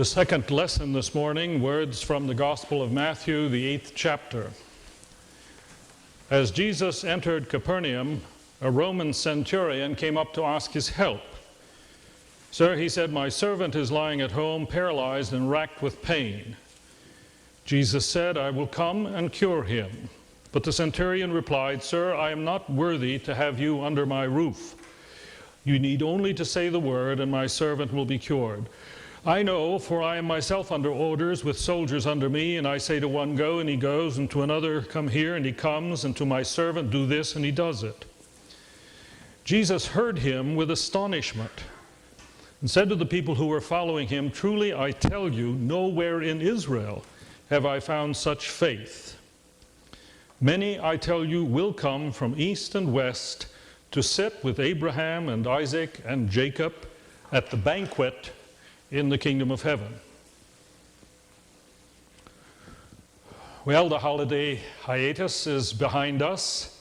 The second lesson this morning, words from the Gospel of Matthew, the 8th chapter. As Jesus entered Capernaum, a Roman centurion came up to ask his help. "Sir," he said, "my servant is lying at home, paralyzed and racked with pain." Jesus said, "I will come and cure him." But the centurion replied, "Sir, I am not worthy to have you under my roof. You need only to say the word, and my servant will be cured. I know, for I am myself under orders with soldiers under me, and I say to one, 'Go,' and he goes, and to another, 'Come here,' and he comes, and to my servant, 'Do this,' and he does it." Jesus heard him with astonishment and said to the people who were following him, "Truly I tell you, nowhere in Israel have I found such faith. Many, I tell you, will come from east and west to sit with Abraham and Isaac and Jacob at the banquet in the kingdom of heaven." Well, the holiday hiatus is behind us,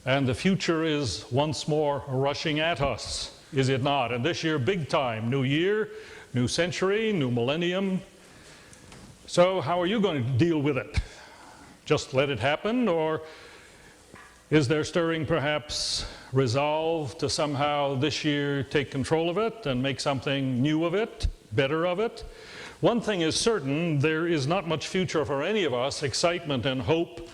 and the future is once more rushing at us, is it not? And this year, big time, new year, new century, new millennium. So how are you going to deal with it? Just let it happen, or is there stirring perhaps resolve to somehow this year take control of it and make something new of it, better of it? One thing is certain, there is not much future for any of us, excitement and hope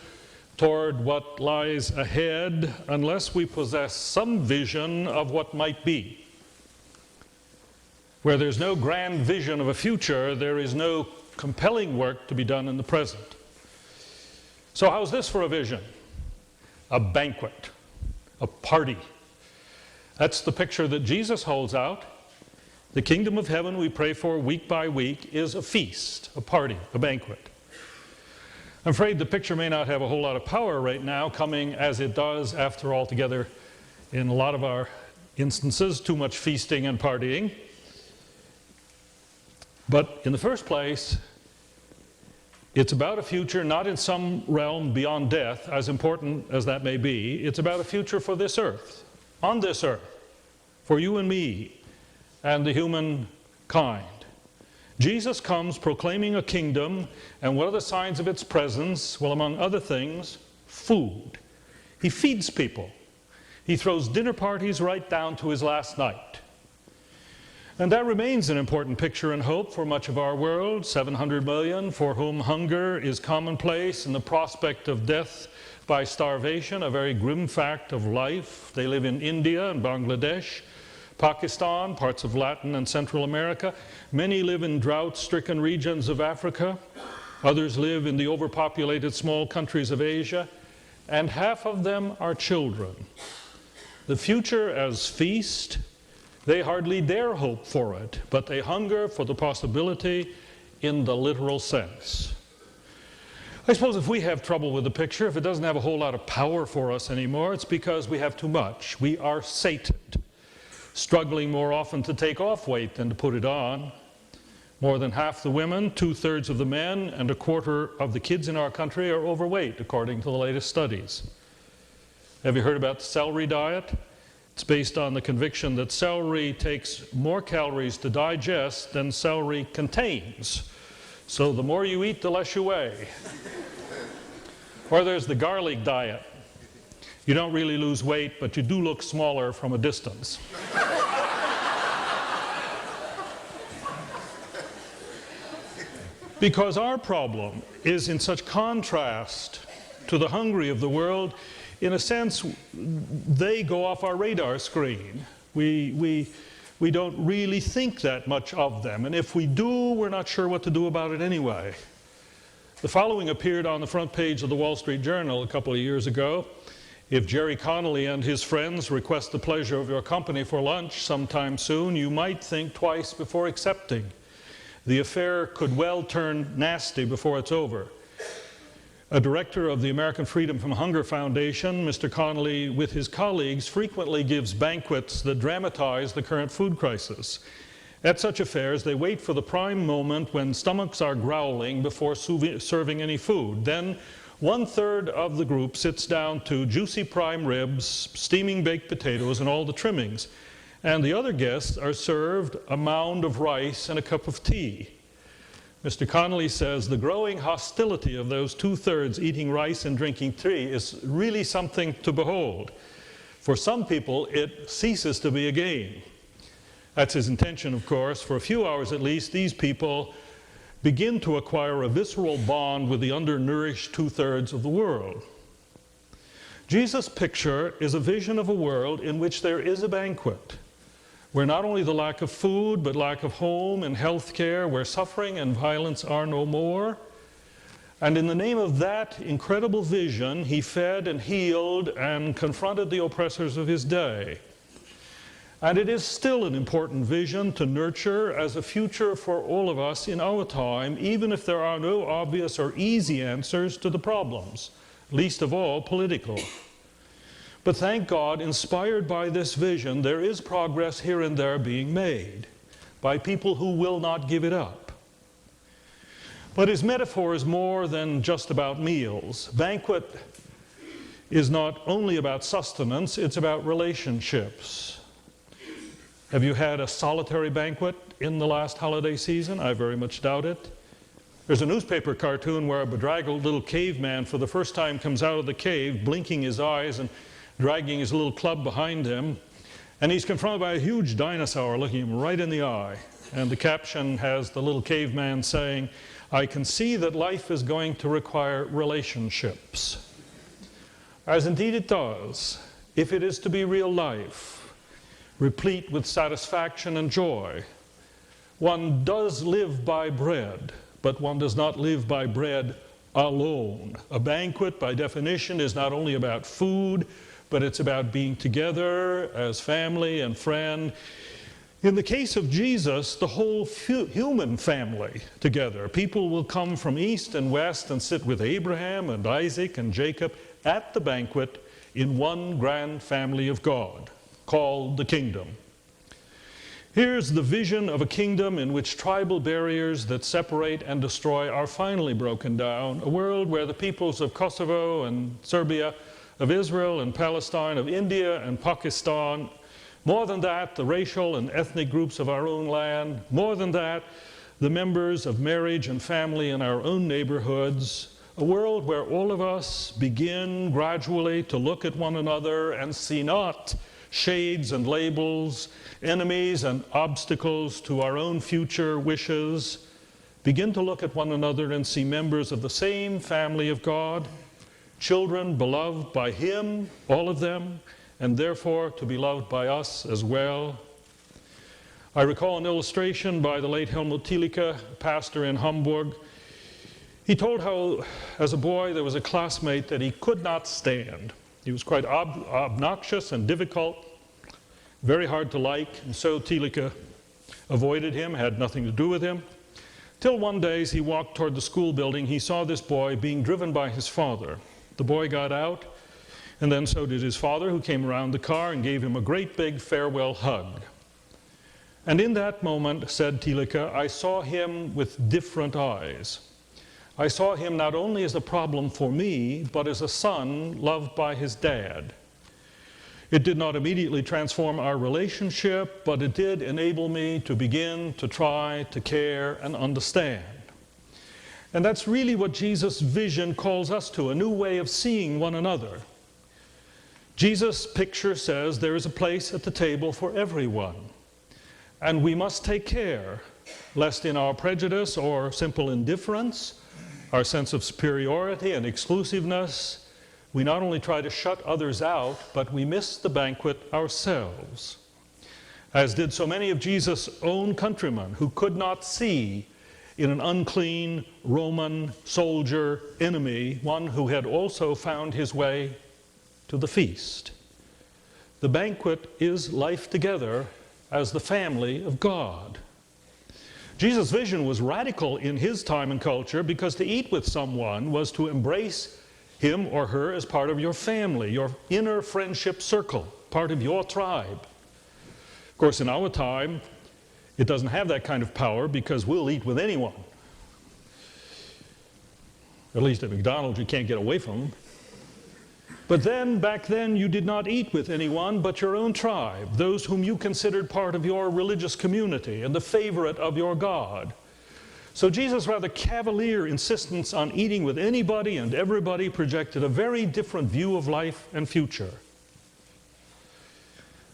toward what lies ahead, unless we possess some vision of what might be. Where there's no grand vision of a future, there is no compelling work to be done in the present. So how's this for a vision? A banquet, a party. That's the picture that Jesus holds out. The kingdom of heaven we pray for week by week is a feast, a party, a banquet. I'm afraid the picture may not have a whole lot of power right now, coming as it does after altogether, in a lot of our instances, too much feasting and partying. But in the first place, it's about a future not in some realm beyond death, as important as that may be. It's about a future for this earth, on this earth, for you and me and the human kind. Jesus comes proclaiming a kingdom, and what are the signs of its presence? Well, among other things, food. He feeds people. He throws dinner parties right down to his last night. And that remains an important picture and hope for much of our world, 700 million for whom hunger is commonplace and the prospect of death by starvation a very grim fact of life. They live in India and Bangladesh, Pakistan, parts of Latin and Central America. Many live in drought-stricken regions of Africa. Others live in the overpopulated small countries of Asia. And half of them are children. The future as feast, they hardly dare hope for it, but they hunger for the possibility in the literal sense. I suppose if we have trouble with the picture, if it doesn't have a whole lot of power for us anymore, it's because we have too much. We are sated, struggling more often to take off weight than to put it on. More than half the women, 2/3 of the men, and a quarter of the kids in our country are overweight, according to the latest studies. Have you heard about the celery diet? It's based on the conviction that celery takes more calories to digest than celery contains. So the more you eat, the less you weigh. Or there's the garlic diet. You don't really lose weight, but you do look smaller from a distance. Because our problem is in such contrast to the hungry of the world. In a sense, they go off our radar screen. We don't really think that much of them. And if we do, we're not sure what to do about it anyway. The following appeared on the front page of the Wall Street Journal a couple of years ago. If Jerry Connolly and his friends request the pleasure of your company for lunch sometime soon, you might think twice before accepting. The affair could well turn nasty before it's over. A director of the American Freedom from Hunger Foundation, Mr. Connolly, with his colleagues, frequently gives banquets that dramatize the current food crisis. At such affairs, they wait for the prime moment when stomachs are growling before serving any food. Then 1/3 of the group sits down to juicy prime ribs, steaming baked potatoes, and all the trimmings. And the other guests are served a mound of rice and a cup of tea. Mr. Connolly says the growing hostility of those two-thirds eating rice and drinking tea is really something to behold. For some people, it ceases to be a game. That's his intention, of course. For a few hours at least, these people begin to acquire a visceral bond with the undernourished two-thirds of the world. Jesus' picture is a vision of a world in which there is a banquet, where not only the lack of food, but lack of home and health care, where suffering and violence are no more. And in the name of that incredible vision, he fed and healed and confronted the oppressors of his day. And it is still an important vision to nurture as a future for all of us in our time, even if there are no obvious or easy answers to the problems, least of all political. But thank God, inspired by this vision, there is progress here and there being made by people who will not give it up. But his metaphor is more than just about meals. Banquet is not only about sustenance, it's about relationships. Have you had a solitary banquet in the last holiday season? I very much doubt it. There's a newspaper cartoon where a bedraggled little caveman for the first time comes out of the cave, blinking his eyes and dragging his little club behind him, and he's confronted by a huge dinosaur looking him right in the eye. And the caption has the little caveman saying, "I can see that life is going to require relationships." As indeed it does, if it is to be real life, replete with satisfaction and joy. One does live by bread, but one does not live by bread alone. A banquet, by definition, is not only about food, but it's about being together as family and friend. In the case of Jesus, the whole human family together. People will come from east and west and sit with Abraham and Isaac and Jacob at the banquet in one grand family of God, called the kingdom. Here's the vision of a kingdom in which tribal barriers that separate and destroy are finally broken down, a world where the peoples of Kosovo and Serbia, of Israel and Palestine, of India and Pakistan, more than that, the racial and ethnic groups of our own land, more than that, the members of marriage and family in our own neighborhoods, a world where all of us begin gradually to look at one another and see not shades and labels, enemies and obstacles to our own future wishes, begin to look at one another and see members of the same family of God, children beloved by him, all of them, and therefore to be loved by us as well. I recall an illustration by the late Helmut Thielicke, pastor in Hamburg. He told how, as a boy, there was a classmate that he could not stand. He was quite obnoxious and difficult, very hard to like, and so Thielicke avoided him, had nothing to do with him. Till one day, as he walked toward the school building, he saw this boy being driven by his father. The boy got out, and then so did his father, who came around the car and gave him a great big farewell hug. And in that moment, said Thielicke, I saw him with different eyes. I saw him not only as a problem for me, but as a son loved by his dad. It did not immediately transform our relationship, but it did enable me to begin to try to care and understand. And that's really what Jesus' vision calls us to, a new way of seeing one another. Jesus' picture says there is a place at the table for everyone. And we must take care, lest in our prejudice or simple indifference, our sense of superiority and exclusiveness, we not only try to shut others out, but we miss the banquet ourselves. As did so many of Jesus' own countrymen who could not see in an unclean Roman soldier enemy one who had also found his way to the feast. The banquet is life together as the family of God. Jesus' vision was radical in his time and culture because to eat with someone was to embrace him or her as part of your family, your inner friendship circle, part of your tribe. Of course, in our time, it doesn't have that kind of power because we'll eat with anyone. At least at McDonald's, you can't get away from them. But then, back then, you did not eat with anyone but your own tribe, those whom you considered part of your religious community and the favorite of your God. So Jesus' rather cavalier insistence on eating with anybody and everybody projected a very different view of life and future.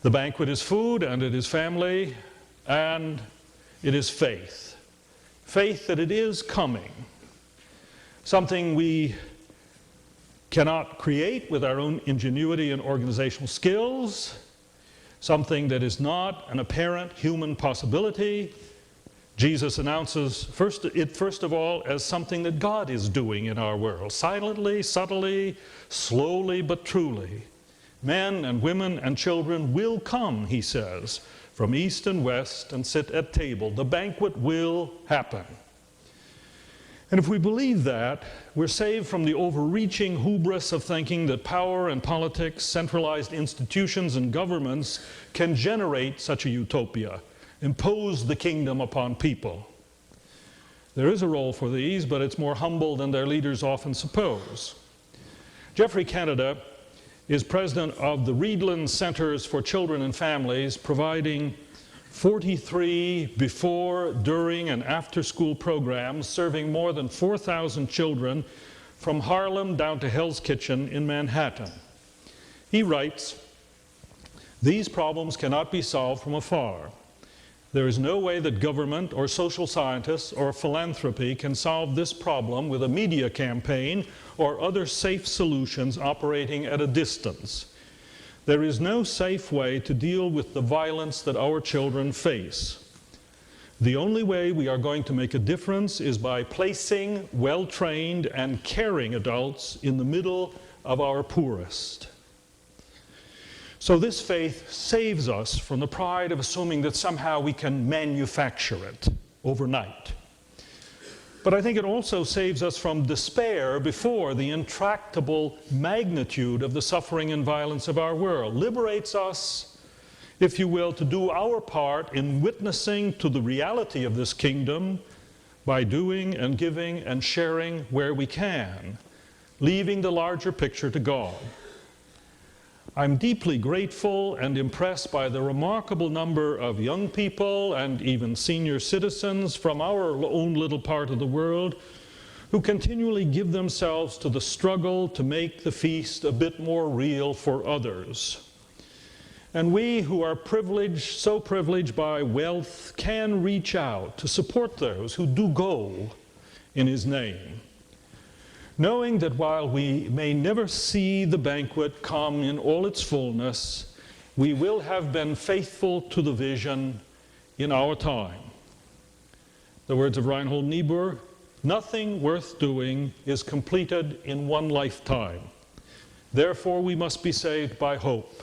The banquet is food, and it is family, and it is faith. Faith that it is coming. Something we cannot create with our own ingenuity and organizational skills. Something that is not an apparent human possibility. Jesus announces first of all as something that God is doing in our world, silently, subtly, slowly but truly. Men and women and children will come, he says, from east and west and sit at table. The banquet will happen. And if we believe that, we're saved from the overreaching hubris of thinking that power and politics, centralized institutions and governments can generate such a utopia, impose the kingdom upon people. There is a role for these, but it's more humble than their leaders often suppose. Jeffrey Canada is president of the Reedland Centers for Children and Families, providing 43 before, during, and after-school programs serving more than 4,000 children from Harlem down to Hell's Kitchen in Manhattan. He writes, "These problems cannot be solved from afar. There is no way that government or social scientists or philanthropy can solve this problem with a media campaign or other safe solutions operating at a distance. There is no safe way to deal with the violence that our children face. The only way we are going to make a difference is by placing well-trained and caring adults in the middle of our poorest." So this faith saves us from the pride of assuming that somehow we can manufacture it overnight. But I think it also saves us from despair before the intractable magnitude of the suffering and violence of our world. Liberates us, if you will, to do our part in witnessing to the reality of this kingdom by doing and giving and sharing where we can, leaving the larger picture to God. I'm deeply grateful and impressed by the remarkable number of young people and even senior citizens from our own little part of the world who continually give themselves to the struggle to make the feast a bit more real for others. And we who are privileged, so privileged by wealth, can reach out to support those who do go in his name, knowing that while we may never see the banquet come in all its fullness, we will have been faithful to the vision in our time. The words of Reinhold Niebuhr, "Nothing worth doing is completed in one lifetime. Therefore we must be saved by hope.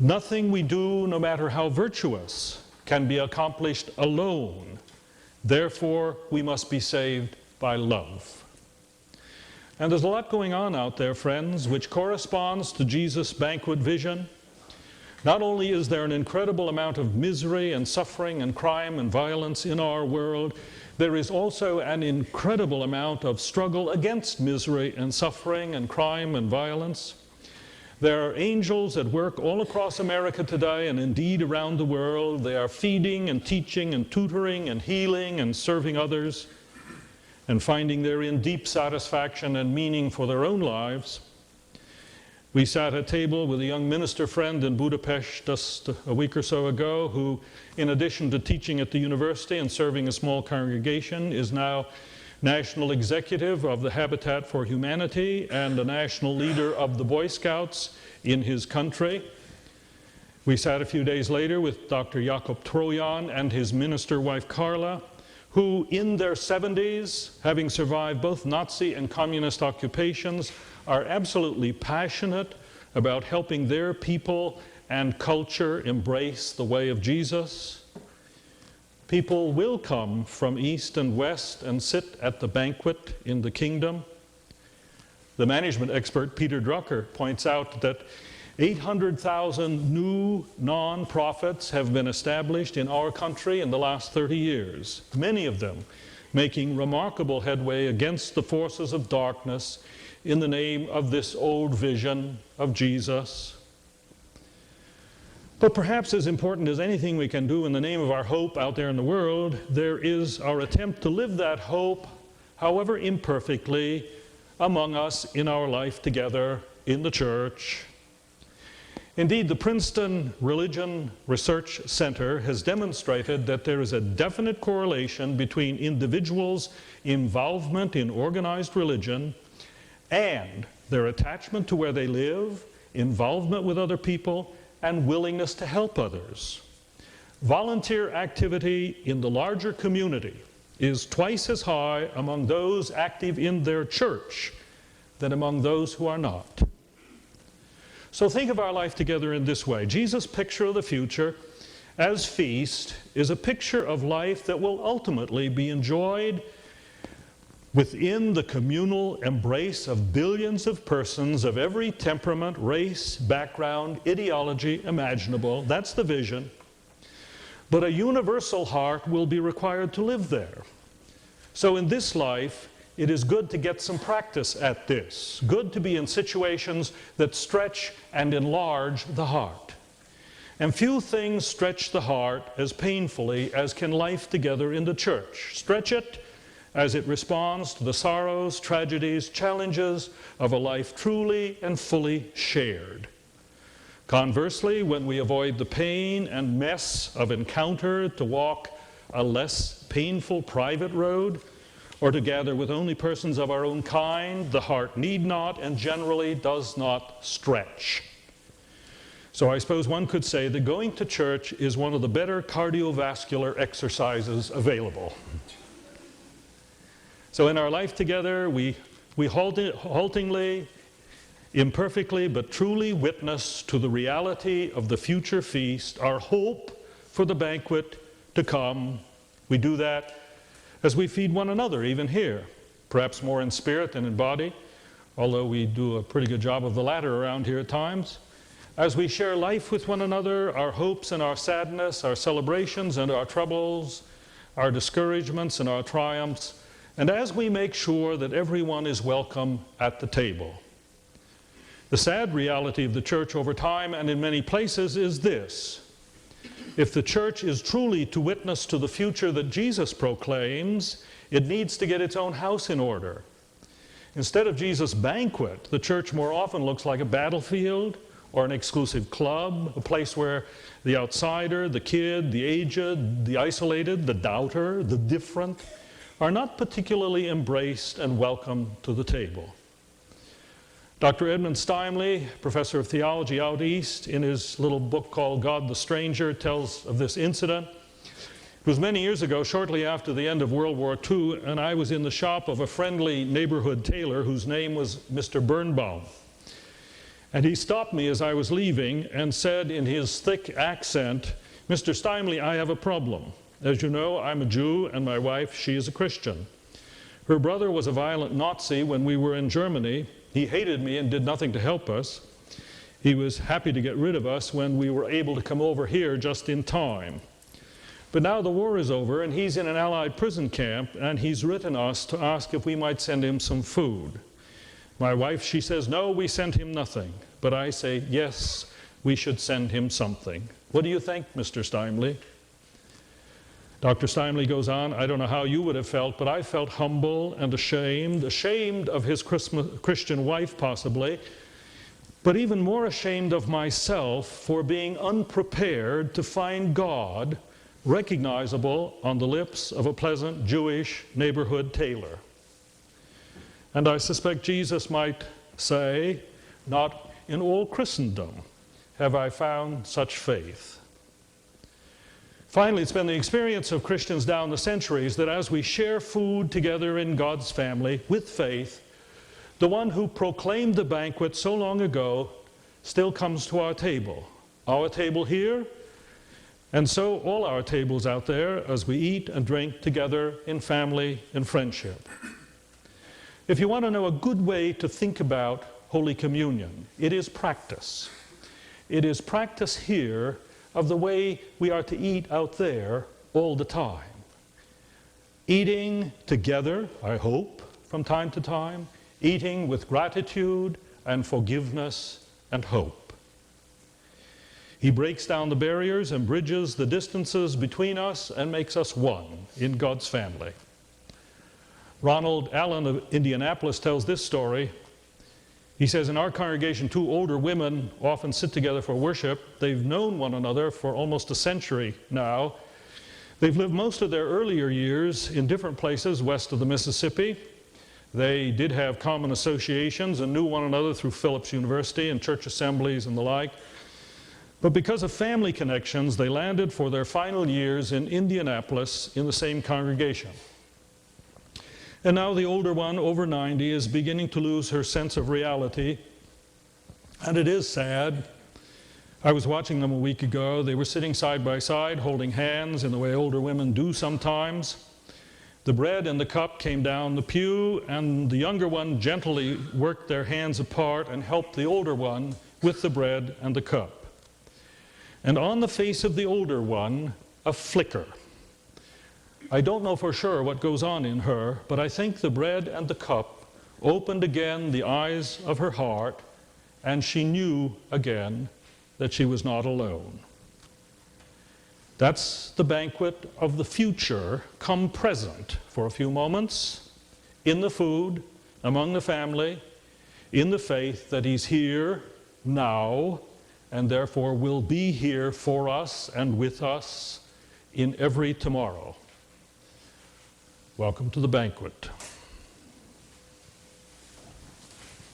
Nothing we do, no matter how virtuous, can be accomplished alone. Therefore we must be saved by love." And there's a lot going on out there, friends, which corresponds to Jesus' banquet vision. Not only is there an incredible amount of misery and suffering and crime and violence in our world, there is also an incredible amount of struggle against misery and suffering and crime and violence. There are angels at work all across America today and indeed around the world. They are feeding and teaching and tutoring and healing and serving others, and finding therein deep satisfaction and meaning for their own lives. We sat at table with a young minister friend in Budapest just a week or so ago who, in addition to teaching at the university and serving a small congregation, is now national executive of the Habitat for Humanity and a national leader of the Boy Scouts in his country. We sat a few days later with Dr. Jakob Trojan and his minister wife Carla, who in their 70s, having survived both Nazi and communist occupations, are absolutely passionate about helping their people and culture embrace the way of Jesus. People will come from east and west and sit at the banquet in the kingdom. The management expert Peter Drucker points out that 800,000 new non-profits have been established in our country in the last 30 years, many of them making remarkable headway against the forces of darkness in the name of this old vision of Jesus. But perhaps as important as anything we can do in the name of our hope out there in the world, there is our attempt to live that hope, however imperfectly, among us in our life together in the church. Indeed, the Princeton Religion Research Center has demonstrated that there is a definite correlation between individuals' involvement in organized religion and their attachment to where they live, involvement with other people, and willingness to help others. Volunteer activity in the larger community is twice as high among those active in their church than among those who are not. So think of our life together in this way. Jesus' picture of the future as feast is a picture of life that will ultimately be enjoyed within the communal embrace of billions of persons of every temperament, race, background, ideology imaginable. That's the vision. But a universal heart will be required to live there. So in this life, it is good to get some practice at this. Good to be in situations that stretch and enlarge the heart. And few things stretch the heart as painfully as can life together in the church. Stretch it as it responds to the sorrows, tragedies, challenges of a life truly and fully shared. Conversely, when we avoid the pain and mess of encounter to walk a less painful private road, or to gather with only persons of our own kind, the heart need not and generally does not stretch. So I suppose one could say that going to church is one of the better cardiovascular exercises available. So in our life together, we haltingly, imperfectly, but truly witness to the reality of the future feast, our hope for the banquet to come. We do that as we feed one another, even here, perhaps more in spirit than in body, although we do a pretty good job of the latter around here at times. As we share life with one another, our hopes and our sadness, our celebrations and our troubles, our discouragements and our triumphs, and as we make sure that everyone is welcome at the table. The sad reality of the church over time and in many places is this: if the church is truly to witness to the future that Jesus proclaims, it needs to get its own house in order. Instead of Jesus' banquet, the church more often looks like a battlefield or an exclusive club, a place where the outsider, the kid, the aged, the isolated, the doubter, the different, are not particularly embraced and welcomed to the table. Dr. Edmund Steinle, professor of theology out east, in his little book called God the Stranger, tells of this incident. It was many years ago, shortly after the end of World War II, and I was in the shop of a friendly neighborhood tailor whose name was Mr. Birnbaum. And he stopped me as I was leaving and said in his thick accent, "Mr. Steinle, I have a problem. As you know, I'm a Jew, and my wife, she is a Christian. Her brother was a violent Nazi when we were in Germany. He hated me and did nothing to help us. He was happy to get rid of us when we were able to come over here just in time. But now the war is over and he's in an Allied prison camp, and he's written us to ask if we might send him some food. My wife, she says, no, we sent him nothing. But I say, yes, we should send him something. What do you think, Mr. Steinle?" Dr. Steinle goes on, "I don't know how you would have felt, but I felt humble and ashamed of his Christian wife possibly, but even more ashamed of myself for being unprepared to find God recognizable on the lips of a pleasant Jewish neighborhood tailor." And I suspect Jesus might say, "Not in all Christendom have I found such faith." Finally, it's been the experience of Christians down the centuries that as we share food together in God's family with faith, the one who proclaimed the banquet so long ago still comes to our table here, and so all our tables out there as we eat and drink together in family and friendship. If you want to know a good way to think about Holy Communion, it is practice. It is practice here of the way we are to eat out there all the time. Eating together, I hope, from time to time, eating with gratitude and forgiveness and hope. He breaks down the barriers and bridges the distances between us and makes us one in God's family. Ronald Allen of Indianapolis tells this story. He says, in our congregation, two older women often sit together for worship. They've known one another for almost a century now. They've lived most of their earlier years in different places west of the Mississippi. They did have common associations and knew one another through Phillips University and church assemblies and the like. But because of family connections, they landed for their final years in Indianapolis in the same congregation. And now the older one, over 90, is beginning to lose her sense of reality. And it is sad. I was watching them a week ago. They were sitting side by side, holding hands in the way older women do sometimes. The bread and the cup came down the pew, and the younger one gently worked their hands apart and helped the older one with the bread and the cup. And on the face of the older one, a flicker. I don't know for sure what goes on in her, but I think the bread and the cup opened again the eyes of her heart, and she knew again that she was not alone. That's the banquet of the future come present for a few moments, in the food, among the family, in the faith that He's here now, and therefore will be here for us and with us in every tomorrow. Welcome to the banquet.